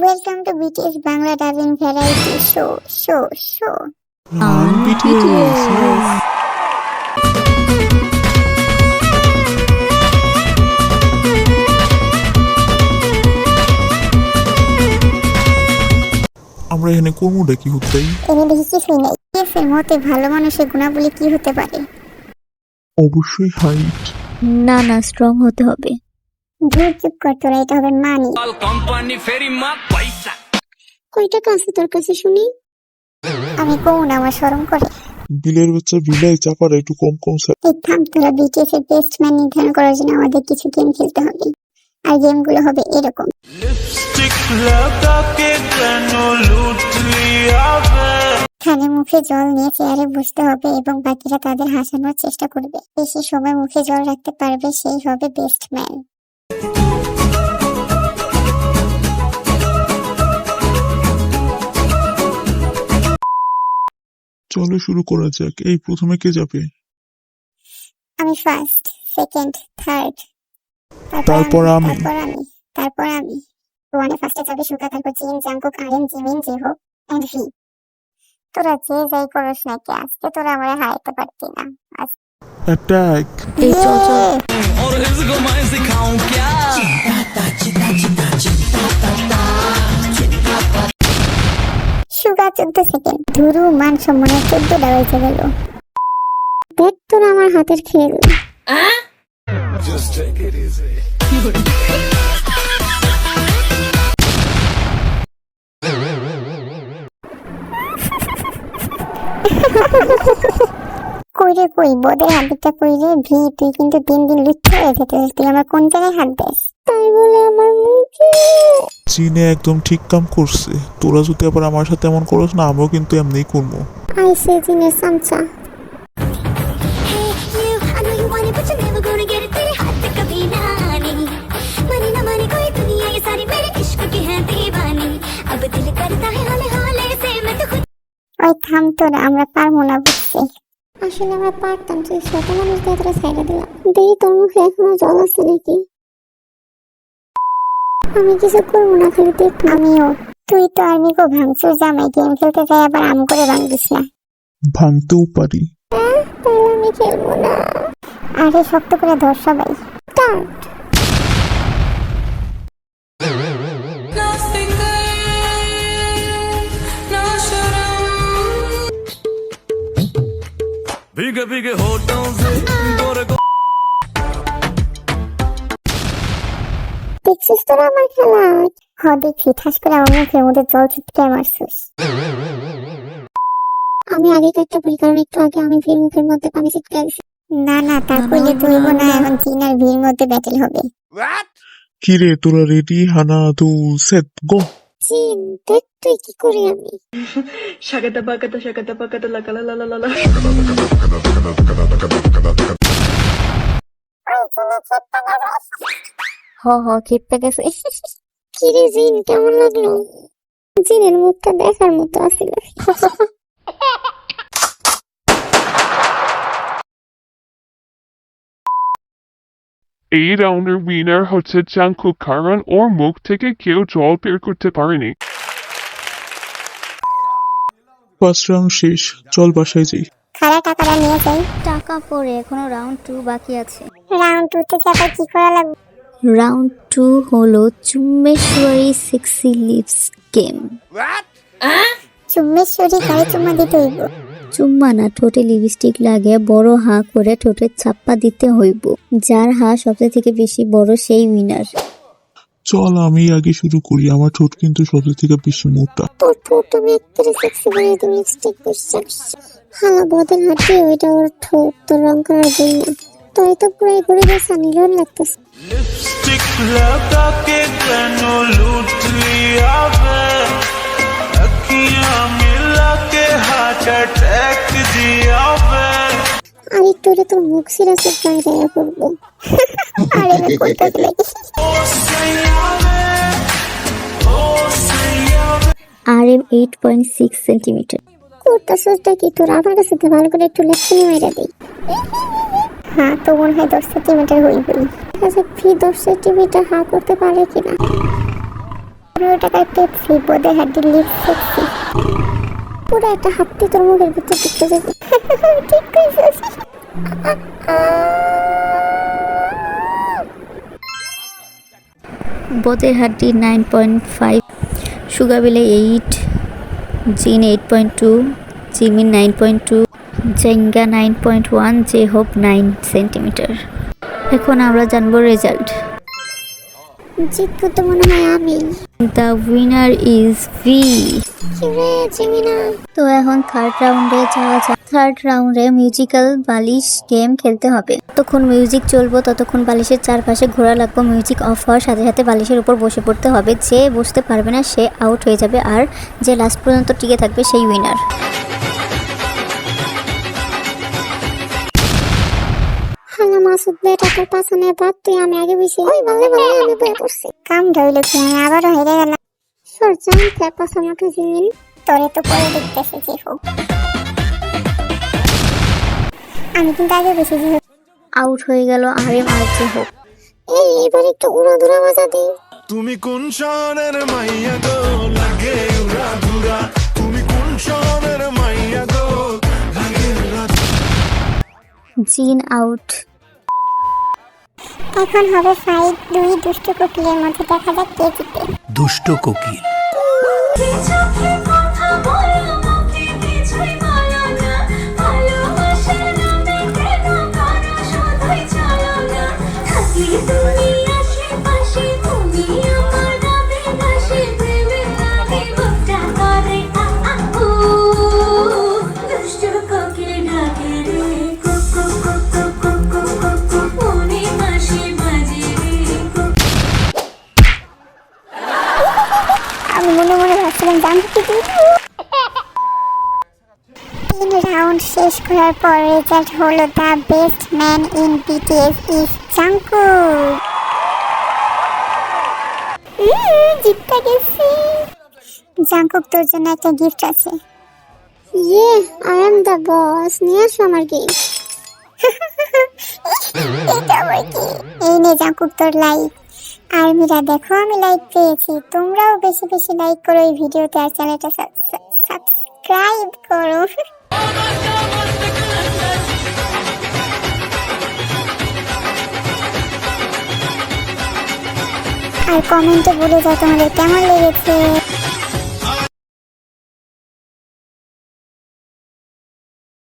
Welcome to BTS Bangla Dubbing Variety Show. On BTS. আমরা এখানে কর্মটা কি হতে এনে দেখি কিছুই নাই। BTS এর মতে ভালো মানুষের গুণাবলী কি হতে পারে? অবশ্যই হাইট। না স্ট্রং হতে হবে। ধুর চুপ কর, তোরা এটা হবে মানি। কয় টাকা আছে তোর কাছে শুনি? আমি কমু না, আমার শরম করে। বিলের বাচ্চা বিলাই চাপারা একটু কম স্যার। এই থাম, তোরা BTS এর বেস্ট ম্যান নির্ধারণ করার জন্য আমাদের কিছু গেম খেলতে হবে। আর গেমগুলো হবে এরকম। এখানে মুখে জল নিয়ে চেয়ারে বসতে হবে এবং বাকিরা তাদের হাসানোর চেষ্টা করবে। বেশি সময় মুখে জল রাখতে পারবে সেই হবে বেস্ট ম্যান। চলো শুরু করা যাক। এই প্রথমে কে যাবে? আমি ফার্স্ট, সেকেন্ড, থার্ড, তারপর আমি। ওয়ানে ফার্স্টে যাবে সুকা, তারপর Jin, Jungkook, Arin, Jimin, J Hope and V. তোরা যে যাই করস না কে, আজকে তোরা আমরা হারাতে পারতি না। অ্যাটাক। এই চল। সুগা 14 সেকেন্ড, ধুরু মান সম্মানের 14টা বেঁচে গেল। দেখ তোরা আমার হাতের খেল। কইরে কই বদের হাতটা কইরে ভি, তুই কিন্তু দিন লুচ্ছা হয়ে যেতেছিস। তুই আমার কোন জায়গায় হাত দেস? তাই বলে আমার মুখে। চীনে একদম ঠিক কাম করছে। তোরা যদি আবার আমার সাথে এমন করস না, আমিও কিন্তু এমনিই করবো। আইসে জিনের সামচা। ওই থাম তোরা, আমরা পারবো না বুঝছি। আসলে আমরা পারতাম, তুই ছোট মানুষ দিয়ে তোরা সাইডে দিলাম। দেখি তোর মুখে এখনো জল আছে নাকি? আমি কিছু করবো না, খালি দেখ। আমিও। তুই তো আর্মিকে ভাঙচুর জামাই, গেম খেলতে যাই আবার আম করে ভাঙিস না। ভাঙতেও পারি। তাহলে আমি খেলবো না। আরে শক্ত করে ধর সবাই। স্টার্ট। भीगे होठों से गोरे को দেখছিস তোরা আমার খেলা? দেখছি, ঠাস করে আমার মুখের মধ্যে জল ছিটকে মারছিস। আমি আগে একটা ভুল, কারণ একটু আগে আমি ভিড় মুখের মধ্যে পানি ছিটকে আসছি। না তা কইলে ধরবো না। এখন চীন আর ভিড় মধ্যে ব্যাটেল হবে। কিরে তোরা রেডি? হানা দু সেট গো। চীন দেখ তুই কি করি আমি। Shakata pakata la kala la la la la. খেপে গেছে। কিরে জিন, কেমন লাগলো? জিনের মুখটা দেখার মতো আছিল। এই রাউন্ডের উইনার হচ্ছে জাংকুক, কারণ ওর মুখ থেকে কেউ জল বের করতে পারেনি। ফার্স্ট রাউন্ড শেষ, চল বাসায় যাই। খারা টাকাটা নিয়ে যাই। টাকা পরে এখনো রাউন্ড 2 বাকি আছে। রাউন্ড 2 তে যাবার কি করা লাগবে? রাউন্ড 2 হলো চুম্মেশ্বরী সেক্সি লিপস গেম। চুম্মেশ্বরী কারে চুম্মা দিতে হইব? চুম্মা না, ঠোঁটে লিপস্টিক লাগে বড় হা করে ঠোঁটে ছাপ্পা দিতে হইব। যার হা সবচেয়ে থেকে বেশি বড় সেই উইনার। চল আমি আগে শুরু করি। আমার ঠোঁট কিন্তু সবচেয়ে থেকে বেশি মোটা। তোর ঠোঁট তুমি একবারে সেক্সি বানিয়ে তুমি লিপস্টিক পরছিস। হালা বদল হাঁটি, ওইটা ওর ঠোঁট, তোর রং করার জন্য। তোর তো পুরাই ঘুরে গেছে, নিলন লাগতেছে। लिपस्टिक लगा के तैनू लूट लिया वे, अखियां मिला के हार्ट अटैक दिया वे। আমি তোরে তোর মুখ সিরাসে ট্রাই দেয়া করবো। আরে আমি কইতে লাগি। RM 8.6 centimetre. কোটা সোটা কি তোর? আমার কাছে ভালো করে একটু লেখনি মাইরা দেই। হ্যাঁ তো মনে হয় 10 সেন্টিমিটার হইবই। আচ্ছা ফি 10 সেন্টিমিটার হা করতে পারে কিনা? টাকার পেপসি, বোধের হাড্ডি লিপ সেক্সি। পুরো একটা হাত্তি তোর মুখের ভিতরে ঢুকতে যাবে। ঠিক কইছিস। বোধের হাড্ডি 9.5, সুগা বিলে 8, জিন 8.2, জিমিন 9.2, জেঙ্গা 9.1, জে হোপ 9 সেন্টিমিটার। এখন আমরা জানবো রেজাল্ট। জিতবো তো মনে হয় আমি। The winner is V. কিরে জিমিনা? তো এখন থার্ড রাউন্ডে যাওয়া যাক। থার্ড রাউন্ডে মিউজিক্যাল বালিশ গেম খেলতে হবে। ততক্ষণ মিউজিক চলবো, ততক্ষণ বালিশের চারপাশে ঘোরা লাগবে। মিউজিক অফ হওয়ার সাথে সাথে বালিশের উপর বসে পড়তে হবে। যে বসতে পারবে না সে আউট হয়ে যাবে, আর যে লাস্ট পর্যন্ত টিকে থাকবে সেই উইনার। হালা মাসুদ বেটা, তোর পাছানে বাদ, তুই আমি আগে বেশি। ওই বললে বললে আমি বয়ে পড়ছি। কাম ধইল কি আমি আবারও হেরে গেলাম। সর জান ফে পাছানাটা জিমিন। তোরে তো পরে দেখতেছি কি হোক। আমি কিন্তু আগে বেশি যে আউট হয়ে গেল আরএম আর জে হোপ। এবার একটু উড়াধুরা বাজা দিই। তুমি কোন শহরের মাইয়া গো, লাগে উড়া ধুরা। তুমি কোন শহরের মাইয়া গো, লাগে উড়া। জিন আউট। এখন হবে ফাইট দুই দুষ্ট কোকিলের মধ্যে, দেখা যাক কে জিতে। দুষ্ট কোকিল। আমি মনে মনে ভাবছিলাম জানতে কি দিই। 3 রাউন্ড শেষ করার পর রেজাল্ট হলো the best man in BTS is Jungkook. জিততে গেছি। জাংকুক, তোর জন্য একটা গিফট আছে। ইয়ে, আই এম দ্য বস। নিয়ে আসো আমার গিফট। এটা আবার কি? এই নে জাংকুক, তোর লাইক। আর মিরা দেখো আমি লাইক পেয়েছি। তোমরাও বেশি বেশি লাইক করো এই ভিডিওতে, আর চ্যানেলটা সাবস্ক্রাইব করো। আর কমেন্টে বলে যাও তোমাদের কেমন লেগেছে।